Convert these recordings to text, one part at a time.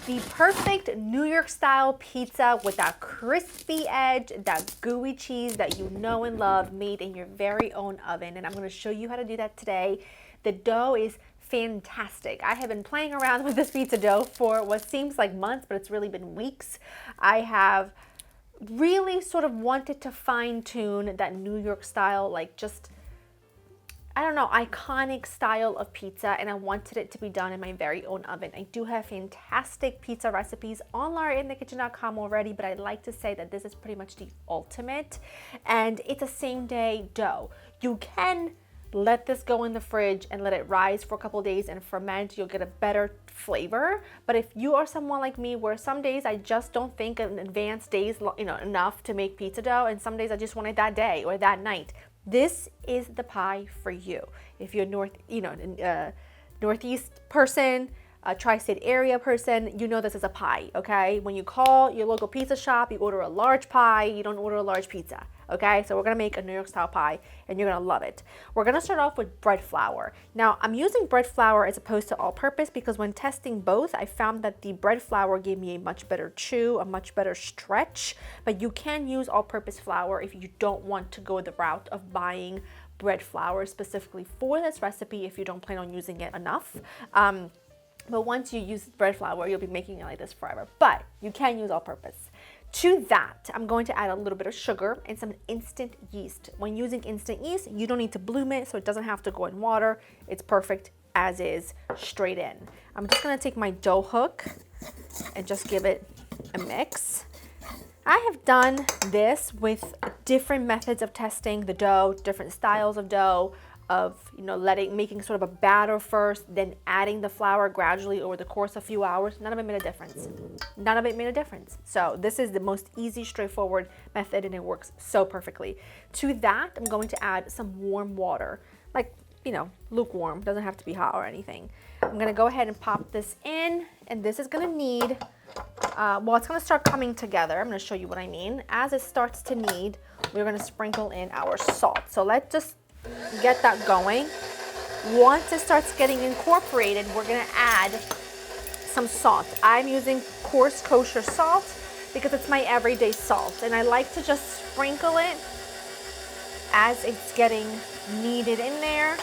The perfect New York style pizza with that crispy edge, that gooey cheese that you know and love, made in your very own oven. And I'm going to show you how to do that today. The dough is fantastic. I have been playing around with this pizza dough for what seems like months, but it's really been weeks. I have really sort of wanted to fine tune that New York style, like just, I don't know, iconic style of pizza, and I wanted it to be done in my very own oven. I do have fantastic pizza recipes on LaraInTheKitchen.com already, but I'd like to say that this is pretty much the ultimate, and it's a same day dough. You can let this go in the fridge and let it rise for a couple of days and ferment. You'll get a better flavor. But if you are someone like me, where some days I just don't think in advance days, enough to make pizza dough, and some days I just want it that day or that night, this is the pie for you. If you're Northeast person, a tri-state area person, you know this is a pie, okay? When you call your local pizza shop, you order a large pie, you don't order a large pizza, okay? So we're gonna make a New York style pie and you're gonna love it. We're gonna start off with bread flour. Now, I'm using bread flour as opposed to all-purpose because when testing both, I found that the bread flour gave me a much better chew, a much better stretch, but you can use all-purpose flour if you don't want to go the route of buying bread flour specifically for this recipe if you don't plan on using it enough. But once you use bread flour, you'll be making it like this forever. But you can use all-purpose. To that, I'm going to add a little bit of sugar and some instant yeast. When using instant yeast, you don't need to bloom it, so it doesn't have to go in water. It's perfect as is, straight in. I'm just gonna take my dough hook and just give it a mix. I have done this with different methods of testing the dough, different styles of dough, of making sort of a batter first, then adding the flour gradually over the course of a few hours. None of it made a difference. None of it made a difference. So this is the most easy, straightforward method, and it works so perfectly. To that, I'm going to add some warm water, like, lukewarm. Doesn't have to be hot or anything. I'm gonna go ahead and pop this in, and this is gonna need, it's gonna start coming together. I'm gonna show you what I mean. As it starts to knead, we're gonna sprinkle in our salt. So let's just get that going. Once it starts getting incorporated, we're gonna add some salt. I'm using Coarse Kosher salt because it's my everyday salt, and I like to just sprinkle it as it's getting kneaded in there.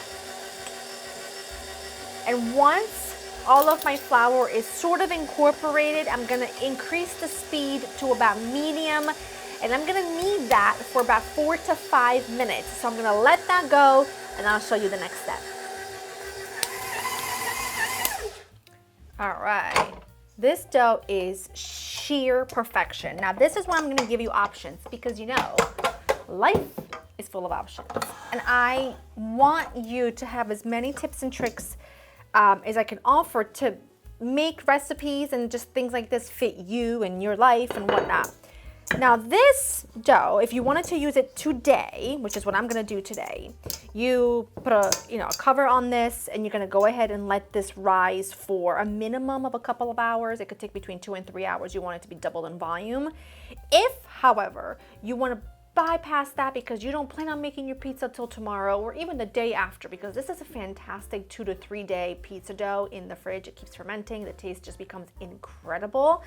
And once all of my flour is sort of incorporated, I'm gonna increase the speed to about medium, and I'm gonna knead that for about 4 to 5 minutes. So I'm gonna let that go, and I'll show you the next step. All right, this dough is sheer perfection. Now this is why I'm gonna give you options, because life is full of options. And I want you to have as many tips and tricks as I can offer to make recipes and just things like this fit you and your life and whatnot. Now this dough, if you wanted to use it today, which is what I'm gonna do today, you put a cover on this, and you're gonna go ahead and let this rise for a minimum of a couple of hours. It could take between 2 and 3 hours. You want it to be doubled in volume. If, however, you wanna bypass that because you don't plan on making your pizza till tomorrow or even the day after, because this is a fantastic 2 to 3 day pizza dough in the fridge. It keeps fermenting. The taste just becomes incredible.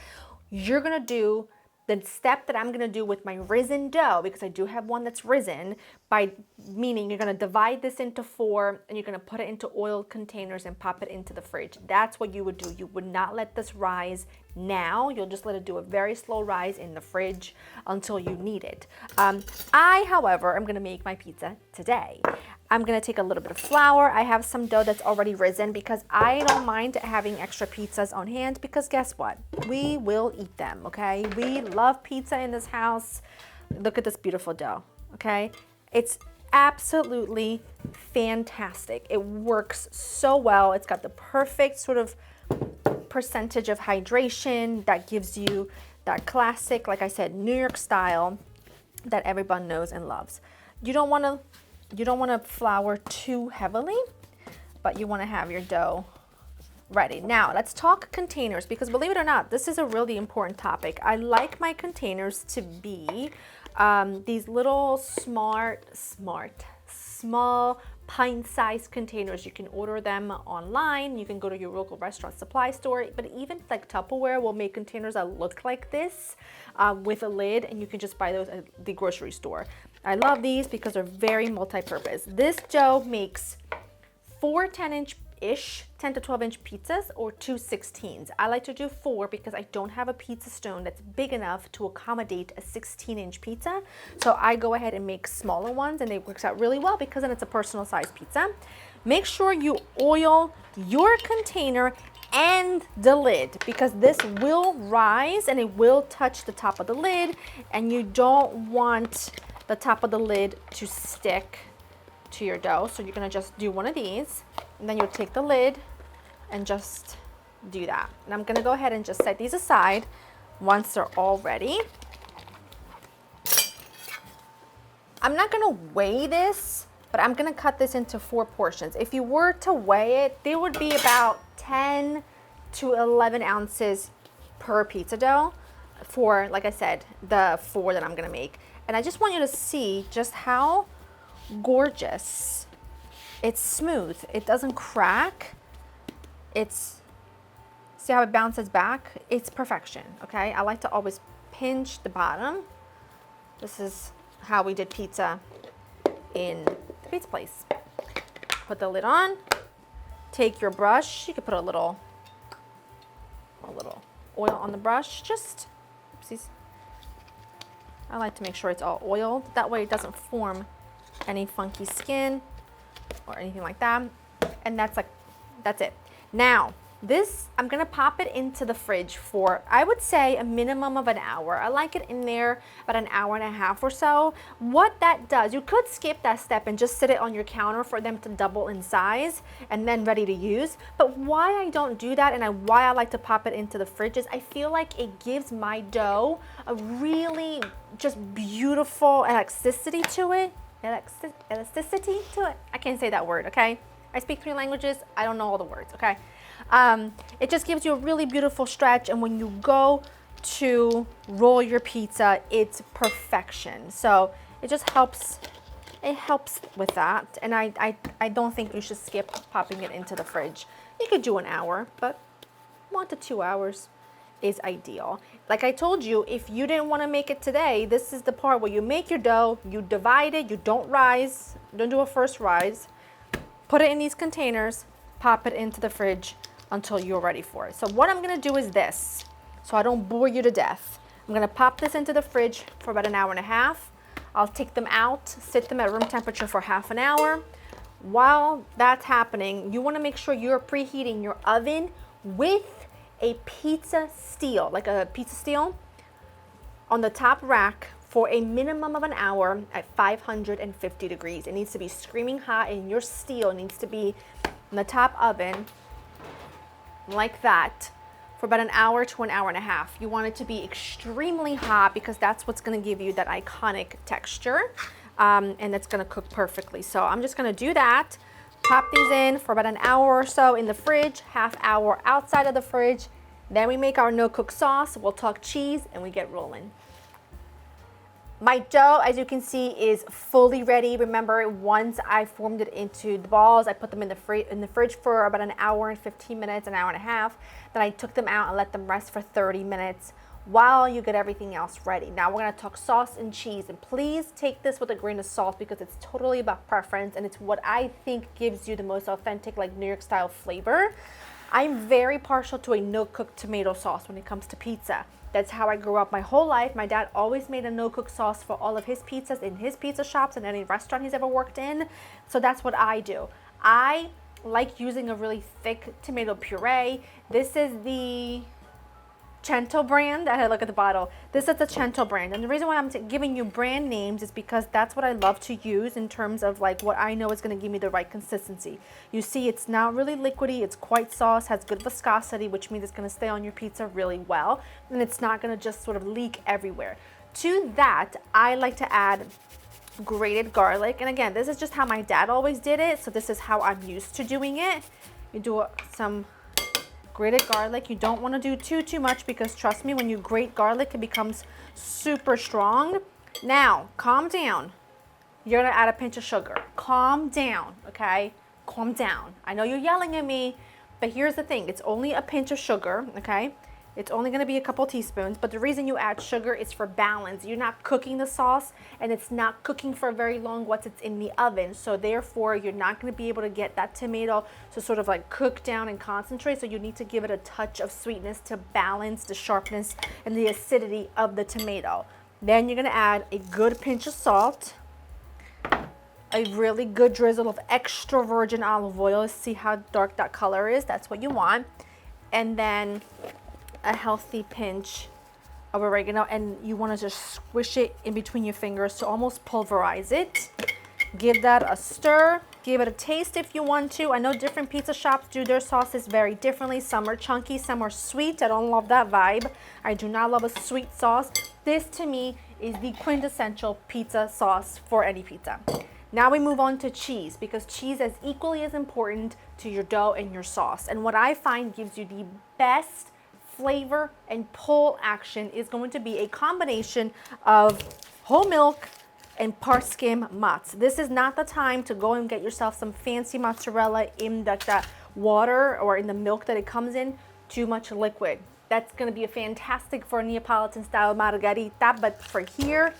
You're gonna do the step that I'm gonna do with my risen dough, because I do have one that's risen, meaning you're gonna divide this into 4 and you're gonna put it into oiled containers and pop it into the fridge. That's what you would do. You would not let this rise now. You'll just let it do a very slow rise in the fridge until you need it. I, however, am gonna make my pizza today. I'm gonna take a little bit of flour. I have some dough that's already risen because I don't mind having extra pizzas on hand, because guess what? We will eat them, okay? We love pizza in this house. Look at this beautiful dough, okay? It's absolutely fantastic. It works so well. It's got the perfect sort of percentage of hydration that gives you that classic, like I said, New York style that everyone knows and loves. You don't want to flour too heavily, but you want to have your dough ready. Now let's talk containers, because believe it or not, this is a really important topic. I like my containers to be these little small pint-sized containers. You can order them online. You can go to your local restaurant supply store, but even like Tupperware will make containers that look like this with a lid, and you can just buy those at the grocery store. I love these because they're very multi-purpose. This dough makes 4 10-inch-ish, 10 to 12-inch pizzas or 2 16s. I like to do 4 because I don't have a pizza stone that's big enough to accommodate a 16-inch pizza. So I go ahead and make smaller ones, and it works out really well because then it's a personal size pizza. Make sure you oil your container and the lid because this will rise and it will touch the top of the lid, and you don't want the top of the lid to stick to your dough. So you're gonna just do one of these, and then you'll take the lid and just do that. And I'm gonna go ahead and just set these aside once they're all ready. I'm not gonna weigh this, but I'm gonna cut this into 4 portions. If you were to weigh it, there would be about 10 to 11 ounces per pizza dough for, like I said, the 4 that I'm gonna make. And I just want you to see just how gorgeous. It's smooth. It doesn't crack. See how it bounces back? It's perfection, okay? I like to always pinch the bottom. This is how we did pizza in the pizza place. Put the lid on. Take your brush. You could put a little oil on the brush. Just, oopsies. I like to make sure it's all oiled. That way it doesn't form any funky skin or anything like that. And that's it. Now, this, I'm gonna pop it into the fridge for, I would say, a minimum of an hour. I like it in there about an hour and a half or so. What that does, you could skip that step and just sit it on your counter for them to double in size and then ready to use. But why I don't do that and why I like to pop it into the fridge is I feel like it gives my dough a really just beautiful elasticity to it. Elasticity to it. I can't say that word, okay? I speak 3 languages. I don't know all the words, okay? It just gives you a really beautiful stretch, and when you go to roll your pizza, it's perfection. So it just helps. It helps with that, and I don't think you should skip popping it into the fridge. You could do an hour, but 1 to 2 hours is ideal. Like I told you, if you didn't want to make it today, this is the part where you make your dough, you divide it, you don't rise, don't do a first rise, put it in these containers, pop it into the fridge until you're ready for it. So what I'm gonna do is this, so I don't bore you to death. I'm gonna pop this into the fridge for about an hour and a half. I'll take them out, sit them at room temperature for half an hour. While that's happening, you wanna make sure you're preheating your oven with a pizza steel, like a pizza steel, on the top rack for a minimum of an hour at 550 degrees. It needs to be screaming hot, and your steel needs to be in the top oven like that for about an hour to an hour and a half. You want it to be extremely hot because that's what's gonna give you that iconic texture, and it's gonna cook perfectly. So I'm just gonna do that. Pop these in for about an hour or so in the fridge, half hour outside of the fridge. Then we make our no-cook sauce. We'll talk cheese and we get rolling. My dough, as you can see, is fully ready. Remember, once I formed it into the balls, I put them in the fridge for about an hour and 15 minutes, an hour and a half. Then I took them out and let them rest for 30 minutes while you get everything else ready. Now we're gonna talk sauce and cheese, and please take this with a grain of salt because it's totally about preference, and it's what I think gives you the most authentic, like New York style flavor. I'm very partial to a no-cook tomato sauce when it comes to pizza. That's how I grew up my whole life. My dad always made a no-cook sauce for all of his pizzas in his pizza shops and any restaurant he's ever worked in. So that's what I do. I like using a really thick tomato puree. This is the Cento brand. I had to look at the bottle. This is the Cento brand, and the reason why I'm giving you brand names is because that's what I love to use in terms of like what I know is going to give me the right consistency. You see, it's not really liquidy, it's quite sauce, has good viscosity, which means it's going to stay on your pizza really well, and it's not going to just sort of leak everywhere. To that, I like to add grated garlic, and again, this is just how my dad always did it, so this is how I'm used to doing it. You do some grated garlic. You don't want to do too much because trust me, when you grate garlic, it becomes super strong. Now, calm down. you're gonna add a pinch of sugar. Calm down, okay? Calm down. I know you're yelling at me, but here's the thing. It's only a pinch of sugar, okay? It's only gonna be a couple teaspoons, but the reason you add sugar is for balance. You're not cooking the sauce, and it's not cooking for very long once it's in the oven. So therefore, you're not gonna be able to get that tomato to sort of like cook down and concentrate. So you need to give it a touch of sweetness to balance the sharpness and the acidity of the tomato. Then you're gonna add a good pinch of salt, a really good drizzle of extra virgin olive oil. See how dark that color is? That's what you want. And then a healthy pinch of oregano, and you want to just squish it in between your fingers to almost pulverize it. Give that a stir. Give it a taste if you want to. I know different pizza shops do their sauces very differently. Some are chunky, some are sweet. I don't love that vibe. I do not love a sweet sauce. This to me is the quintessential pizza sauce for any pizza. Now we move on to cheese, because cheese is equally as important to your dough and your sauce. And what I find gives you the best flavor and pull action is going to be a combination of whole milk and part skim mozz. This is not the time to go and get yourself some fancy mozzarella in the water or in the milk that it comes in. Too much liquid. That's going to be a fantastic for a Neapolitan style margherita, but for here,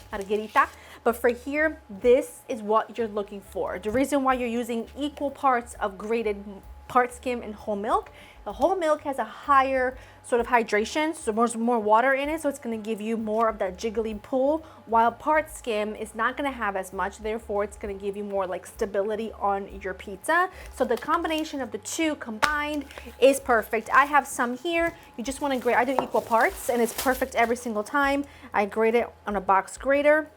this is what you're looking for. The reason why you're using equal parts of grated part skim and whole milk, the whole milk has a higher sort of hydration, so there's more water in it, so it's going to give you more of that jiggly pull, while part skim is not going to have as much, therefore it's going to give you more like stability on your pizza. So the combination of the two combined is perfect. I have some here. You just want to grate. I do equal parts, and it's perfect every single time. I grate it on a box grater,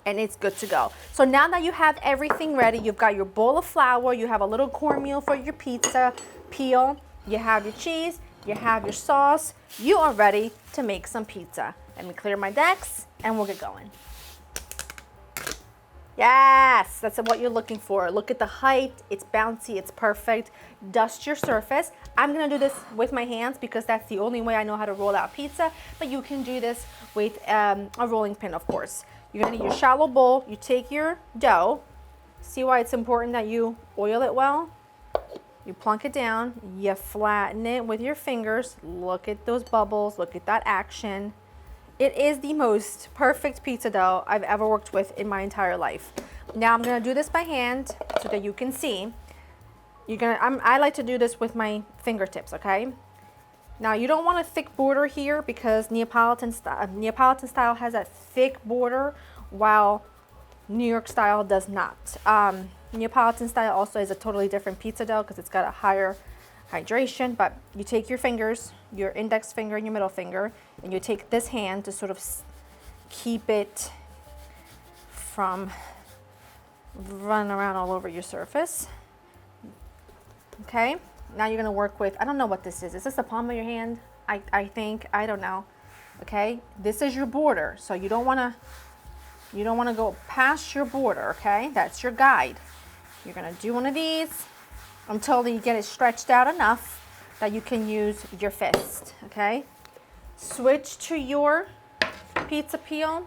and it's good to go. So now that you have everything ready, you've got your bowl of flour, you have a little cornmeal for your pizza peel, you have your cheese, you have your sauce, you are ready to make some pizza. Let me clear my decks and we'll get going. Yes, that's what you're looking for. Look at the height, it's bouncy, it's perfect. Dust your surface. I'm gonna do this with my hands because that's the only way I know how to roll out pizza, but you can do this with a rolling pin, of course. You're gonna need your shallow bowl. You take your dough. See why it's important that you oil it well? You plunk it down, you flatten it with your fingers. Look at those bubbles, look at that action. It is the most perfect pizza dough I've ever worked with in my entire life. Now I'm gonna do this by hand so that you can see. I like to do this with my fingertips, okay? Now you don't want a thick border here because Neapolitan style has that thick border, while New York style does not. Neapolitan style also is a totally different pizza dough because it's got a higher hydration, but you take your fingers, your index finger and your middle finger, and you take this hand to sort of keep it from running around all over your surface. Okay, now you're gonna work with, I don't know what this is. Is this the palm of your hand? I think, I don't know. Okay, this is your border, so you don't wanna go past your border, okay? That's your guide. You're gonna do one of these until you get it stretched out enough that you can use your fist, okay? Switch to your pizza peel,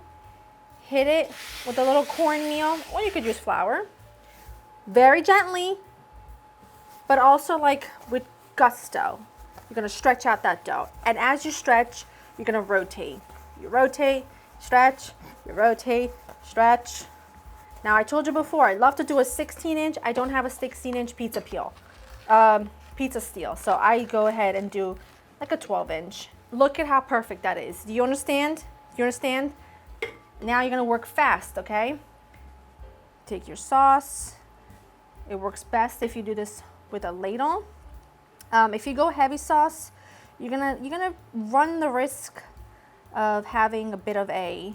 hit it with a little cornmeal, or you could use flour. Very gently, but also like with gusto. You're gonna stretch out that dough. And as you stretch, you're gonna rotate. You rotate, stretch, you rotate, stretch. Now I told you before, I love to do a 16-inch. I don't have a 16-inch pizza peel, pizza steel. So I go ahead and do like a 12-inch. Look at how perfect that is. Do you understand? Do you understand? Now you're gonna work fast, okay? Take your sauce. It works best if you do this with a ladle. If you go heavy sauce, you're gonna run the risk of having a bit of a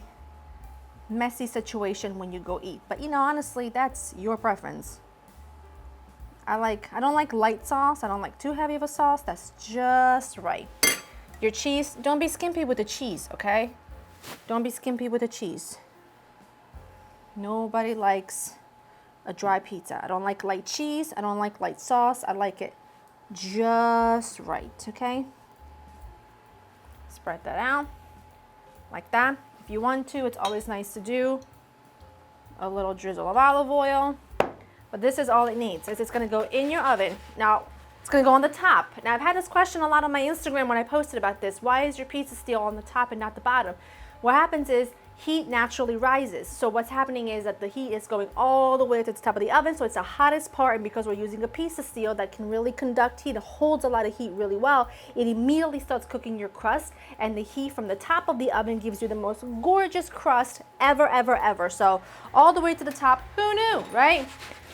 messy situation when you go eat. But you know, honestly, that's your preference. I don't like light sauce. I don't like too heavy of a sauce. That's just right. Your cheese, don't be skimpy with the cheese, okay? Don't be skimpy with the cheese. Nobody likes a dry pizza. I don't like light cheese. I don't like light sauce. I like it just right, okay? Spread that out like that. If you want to, it's always nice to do a little drizzle of olive oil. But this is all it needs. It's gonna go in your oven. Now, it's gonna go on the top. Now, I've had this question a lot on my Instagram when I posted about this. Why is your pizza steel on the top and not the bottom? What happens is heat naturally rises. So what's happening is that the heat is going all the way to the top of the oven. So it's the hottest part, and because we're using a piece of steel that can really conduct heat, it holds a lot of heat really well, it immediately starts cooking your crust, and the heat from the top of the oven gives you the most gorgeous crust ever, ever, ever. So all the way to the top, who knew, right?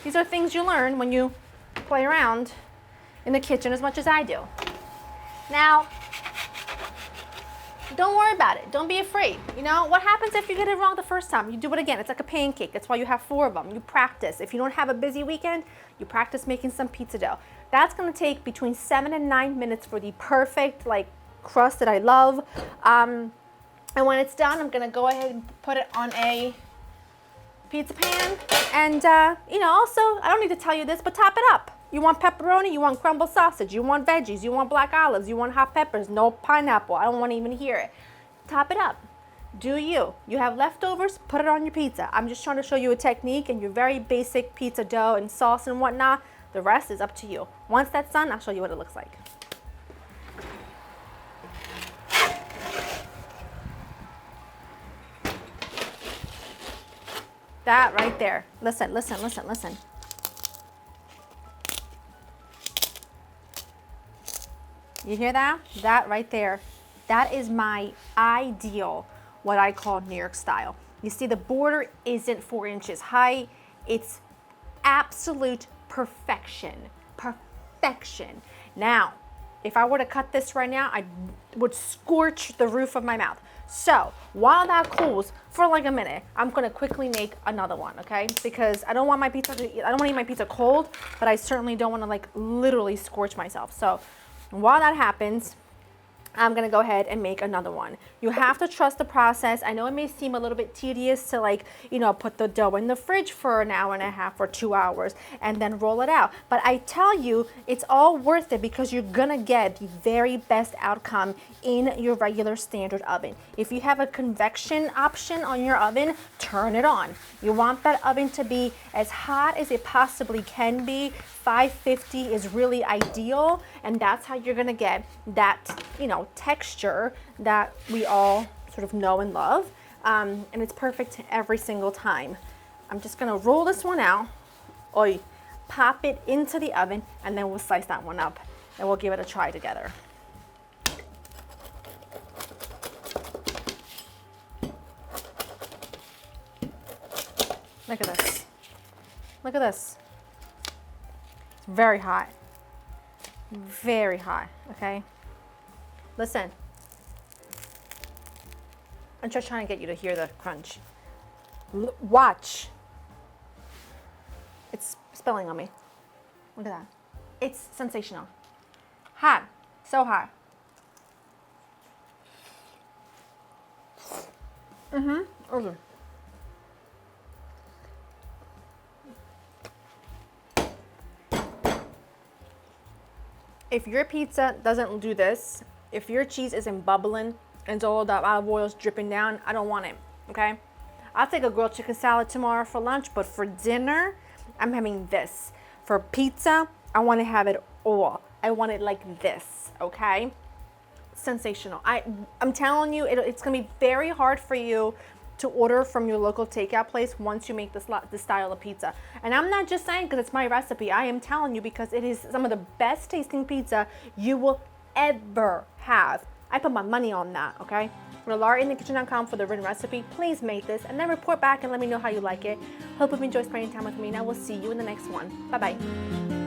These are things you learn when you play around in the kitchen as much as I do. Now, don't worry about it. Don't be afraid. You know, what happens if you get it wrong the first time? You do it again. It's like a pancake. That's why you have 4 of them. You practice. If you don't have a busy weekend, you practice making some pizza dough. That's going to take between 7 and 9 minutes for the perfect, like, crust that I love. And when it's done, I'm going to go ahead and put it on a pizza pan. And, you know, also, I don't need to tell you this, but top it up. You want pepperoni, you want crumble sausage, you want veggies, you want black olives, you want hot peppers, no pineapple. I don't want to even hear it. Top it up. Do you. You have leftovers, put it on your pizza. I'm just trying to show you a technique and your very basic pizza dough and sauce and whatnot. The rest is up to you. Once that's done, I'll show you what it looks like. That right there. Listen, listen, listen, listen. You hear that? That right there. That is my ideal, what I call New York style. You see, the border isn't 4 inches high. It's absolute perfection. Perfection. Now, if I were to cut this right now, I would scorch the roof of my mouth. So while that cools for like a minute, I'm gonna quickly make another one, okay? Because I don't want my pizza I don't want to eat my pizza cold, but I certainly don't want to like literally scorch myself. So while that happens, I'm gonna go ahead and make another one. You have to trust the process. I know it may seem a little bit tedious to, like, you know, put the dough in the fridge for an hour and a half or 2 hours and then roll it out. But I tell you, it's all worth it because you're gonna get the very best outcome in your regular standard oven. If you have a convection option on your oven, turn it on. You want that oven to be as hot as it possibly can be. 550 is really ideal, and that's how you're gonna get that, you know, texture that we all sort of know and love, and it's perfect every single time. I'm just gonna roll this one out, pop it into the oven, and then we'll slice that one up, and we'll give it a try together. Look at this. Look at this. It's very hot. Very hot, okay? Listen. I'm just trying to get you to hear the crunch. Watch. It's spilling on me. Look at that. It's sensational. Hot. So hot. Okay. If your pizza doesn't do this, if your cheese isn't bubbling and all the olive oil is dripping down, I don't want it, okay? I'll take a grilled chicken salad tomorrow for lunch, but for dinner, I'm having this. For pizza, I want to have it all. I want it like this, okay? Sensational. I'm telling you, it's going to be very hard for you to order from your local takeout place once you make this style of pizza. And I'm not just saying because it's my recipe. I am telling you because it is some of the best tasting pizza you will ever have. I put my money on that, okay? Go to laurainthekitchen.com for the written recipe. Please make this and then report back and let me know how you like it. Hope you've enjoyed spending time with me, and I will see you in the next one. Bye-bye.